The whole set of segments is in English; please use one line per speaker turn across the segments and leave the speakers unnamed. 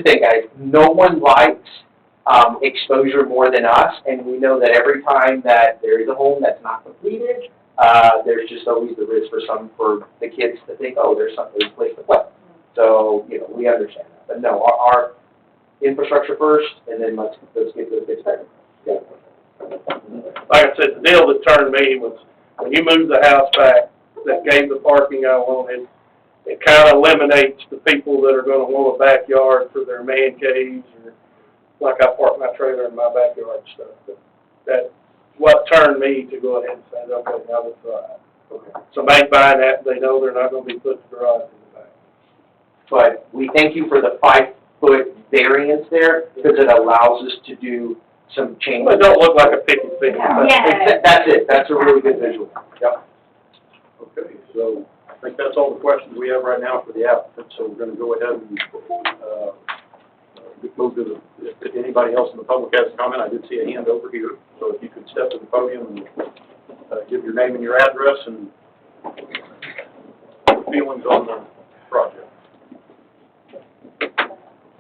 the thing, guys, no one likes exposure more than us, and we know that every time that there is a home that's not completed, there's just always the risk for the kids to think, oh, there's a place to play. So, we understand that. But no, our infrastructure first, and then let's get those things started. Yeah.
Like I said, the deal that turned me was when you move the house back, that gave the parking I wanted. It kind of eliminates the people that are going to want a backyard for their man caves, or like I park my trailer in my backyard and stuff. But that's what turned me to go ahead and say, okay, now we'll try it.
Okay.
Somebody buying that, they know they're not going to be putting the garage in the back.
But we thank you for the 5-foot variance there, because it allows us to do some changes.
It don't look like a picket fence.
Yeah.
That's it. That's a really good visual. Yep.
Okay, so I think that's all the questions we have right now for the applicant, so we're going to go ahead and move to if anybody else in the public has a comment. I did see a hand over here, so if you could step to the podium and give your name and your address and feelings on the project.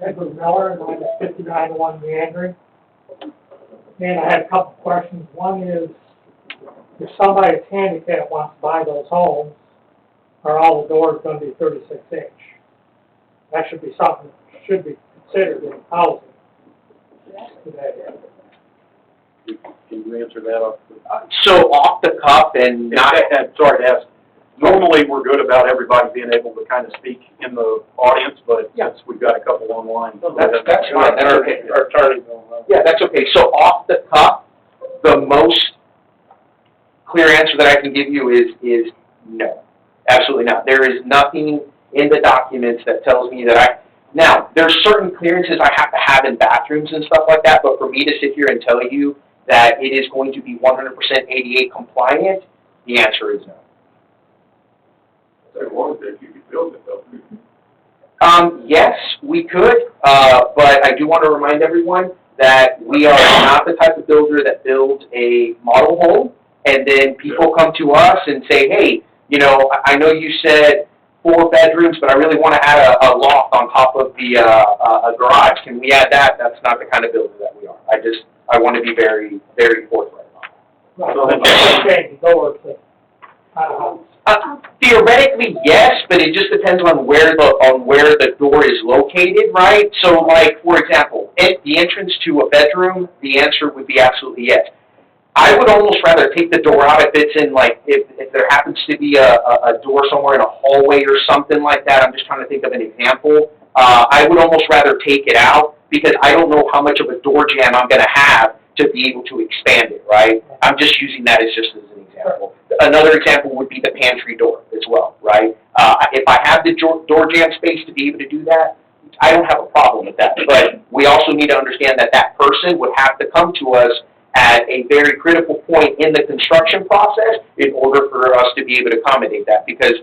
Edward Miller, and I'm at 5901 Meandering. And I had a couple of questions. One is, if somebody that's handicapped wants to buy those homes, are all the doors going to be 36-inch? That should be something that should be considered in housing today.
Can you answer that off the...
So off the cuff and not...
Sorry to ask. Normally, we're good about everybody being able to kind of speak in the audience, but
Yeah.
since we've got a couple online.
That's fine. That's okay.
Our attorney's on.
Yeah, that's okay. So off the cuff, the most clear answer that I can give you is no. Absolutely not. There is nothing in the documents that tells me that now, there's certain clearances I have to have in bathrooms and stuff like that, but for me to sit here and tell you that it is going to be 100% ADA compliant, the answer is no.
If they wanted it, you could build it, though.
Yes, we could, but I do want to remind everyone that we are not the type of builder that builds a model home, and then people come to us and say, hey, I know you said 4 bedrooms, but I really want to add a loft on top of the a garage. Can we add that? That's not the kind of builder that we are. I want to be very, very forthright on that.
Right, change the doors to house.
Theoretically, yes, but it just depends on where the door is located, right? So, like, for example, if the entrance to a bedroom, the answer would be absolutely yes. I would almost rather take the door out if it's in, like, if there happens to be a door somewhere in a hallway or something like that. I'm just trying to think of an example. I would almost rather take it out because I don't know how much of a door jamb I'm going to have to be able to expand it, right? I'm just using that as an example. Another example would be the pantry door as well, right? If I have the door jamb space to be able to do that, I don't have a problem with that. But we also need to understand that that person would have to come to us at a very critical point in the construction process in order for us to be able to accommodate that. Because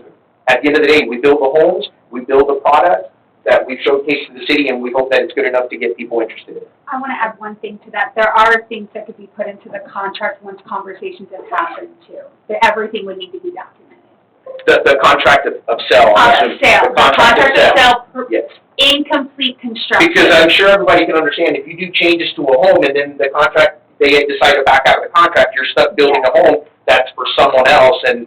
at the end of the day, we build the homes, we build the product that we showcase to the city, and we hope that it's good enough to get people interested in it.
I want to add one thing to that. There are things that could be put into the contract once conversations have happened too. That everything would need to be documented.
The contract of sale.
The contract of sale.
Yes.
Incomplete construction.
Because I'm sure everybody can understand, if you do changes to a home and then the contract, they decide to back out of the contract, you're stuck building a home that's for someone else, and,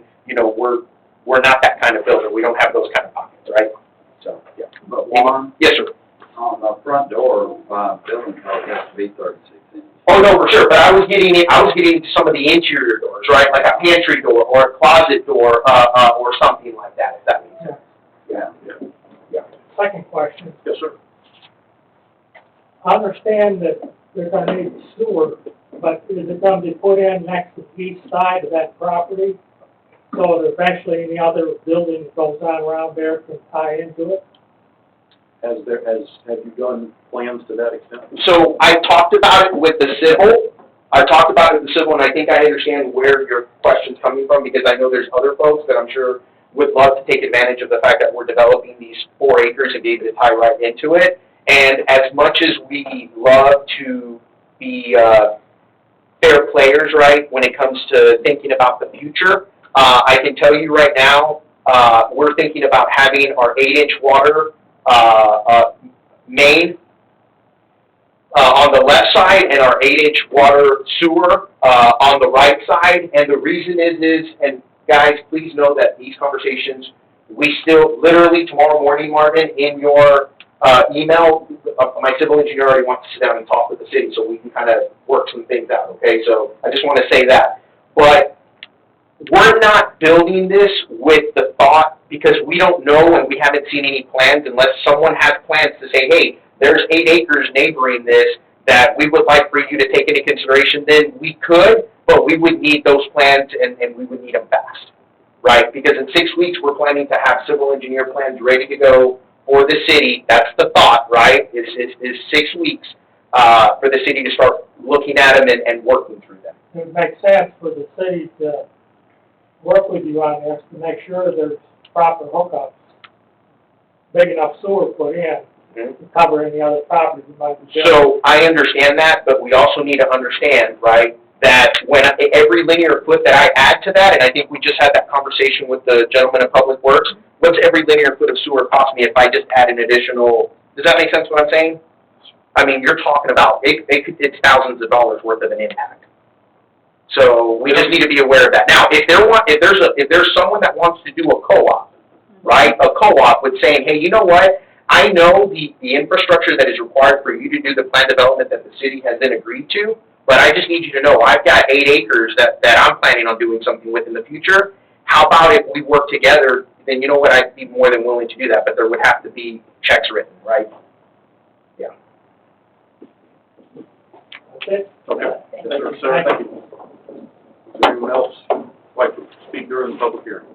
we're not that kind of builder. We don't have those kind of pockets, right? So, yeah.
But one,
Yes, sir.
on the front door, building code has to be 36 inches.
Oh, no, for sure, but I was getting to some of the interior doors, right? Like a pantry door or a closet door, or something like that, if that makes sense. Yeah.
Second question,
Yes, sir.
I understand that they're going to need sewer, but is it going to be put in next to the east side of that property? So that eventually any other building that goes on around there can tie into it?
Have you done plans to that extent?
So I talked about it with the civil. And I think I understand where your question's coming from, because I know there's other folks that I'm sure would love to take advantage of the fact that we're developing these 4 acres and be able to tie right into it. And as much as we love to be fair players, right, when it comes to thinking about the future, I can tell you right now, we're thinking about having our 8-inch water main on the left side and our 8-inch water sewer, on the right side. And the reason is, and guys, please know that these conversations, we still, literally tomorrow morning, Marvin, in your, email, my civil engineer already wants to sit down and talk with the city so we can kind of work some things out, okay? So I just want to say that. But we're not building this with the thought, because we don't know and we haven't seen any plans unless someone has plans to say, hey, there's 8 acres neighboring this that we would like for you to take into consideration, then we could, but we would need those plans and we would need them fast, right? Because in 6 weeks, we're planning to have civil engineer plans ready to go for the city. That's the thought, right? Is 6 weeks for the city to start looking at them and working through them.
It makes sense for the city to work with you on this to make sure there's proper hookups, big enough sewer put in to cover any other properties that might be.
So I understand that, but we also need to understand, right, that when every linear foot that I add to that, and I think we just had that conversation with the gentleman of Public Works, what's every linear foot of sewer cost me if I just add an additional, does that make sense what I'm saying? I mean, you're talking about, it's thousands of dollars worth of an impact. So we just need to be aware of that. Now, if there's someone that wants to do a co-op, right, a co-op with saying, hey, you know what, I know the infrastructure that is required for you to do the plan development that the city has then agreed to, but I just need you to know I've got 8 acres that I'm planning on doing something with in the future. How about if we work together? Then you know what, I'd be more than willing to do that, but there would have to be checks written, right? Yeah.
That's it.
Okay. Thank you, sir. Thank you. Is there anyone else like to speak during the public hearing?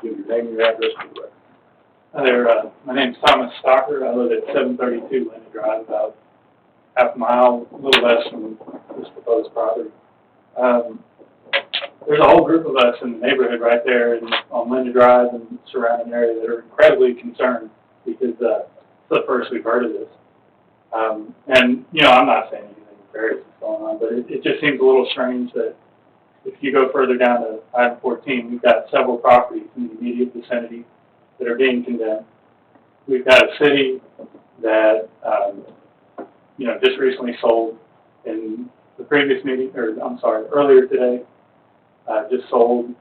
Give your name and your address for the record.
Hi there, my name's Thomas Stocker. I live at 732 Linda Drive, about half a mile, a little less from this proposed property. There's a whole group of us in the neighborhood right there on Linda Drive and surrounding area that are incredibly concerned because it's the first we've heard of this. And, you know, I'm not saying anything nefarious is going on, but it just seems a little strange that if you go further down to I-14, we've got several properties in the immediate vicinity that are being condemned. We've got a city that, you know, just recently sold in the previous meeting, earlier today, just sold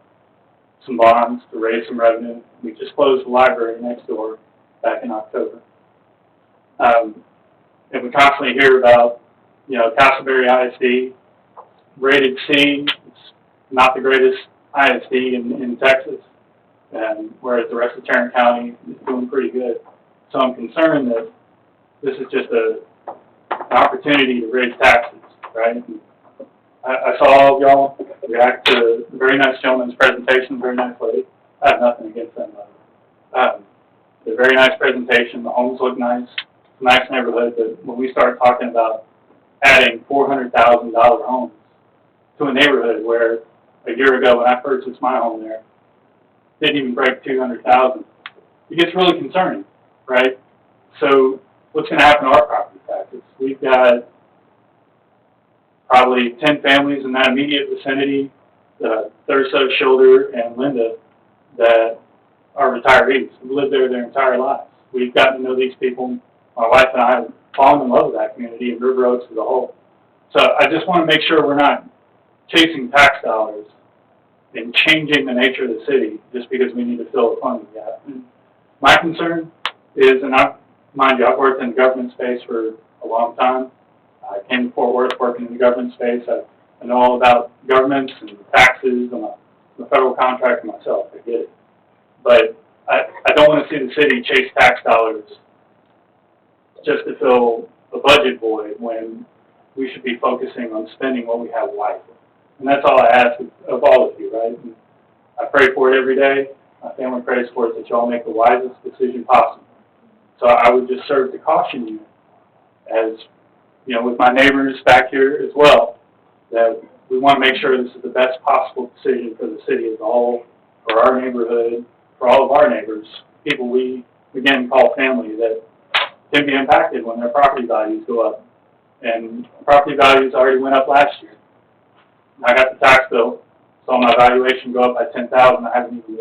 some bonds to raise some revenue. We just closed the library next door back in October. And we constantly hear about, you know, Castleberry ISD, rated C. It's not the greatest ISD in Texas, and whereas the rest of Tarrant County is doing pretty good. So I'm concerned that this is just an opportunity to raise taxes, right? I saw all of y'all react to the very nice gentleman's presentation, very nice lady. I have nothing against them. The very nice presentation, the homes look nice, it's a nice neighborhood, but when we start talking about adding $400,000 homes to a neighborhood where a year ago when I purchased my home there, didn't even break 200,000, it gets really concerning, right? So what's going to happen to our property taxes? We've got probably 10 families in that immediate vicinity, Thurso, Shoulder, and Linda, that are retirees who lived there their entire lives. We've gotten to know these people. My wife and I have fallen in love with that community and River Oaks as a whole. So I just want to make sure we're not chasing tax dollars and changing the nature of the city just because we need to fill a funding gap. And my concern is, and mind you, I've worked in the government space for a long time. I came to Fort Worth working in the government space. I know all about governments and taxes. I'm a federal contractor myself. I get it. But I don't want to see the city chase tax dollars just to fill a budget void when we should be focusing on spending what we have wisely. And that's all I ask of all of you, right? And I pray for it every day. My family prays for it that y'all make the wisest decision possible. So I would just serve to caution you, as you know, with my neighbors back here as well, that we want to make sure this is the best possible decision for the city as a whole, for our neighborhood, for all of our neighbors, people we again call family, that can be impacted when their property values go up. And property values already went up last year. I got the tax bill, saw my valuation go up by $10,000. I haven't even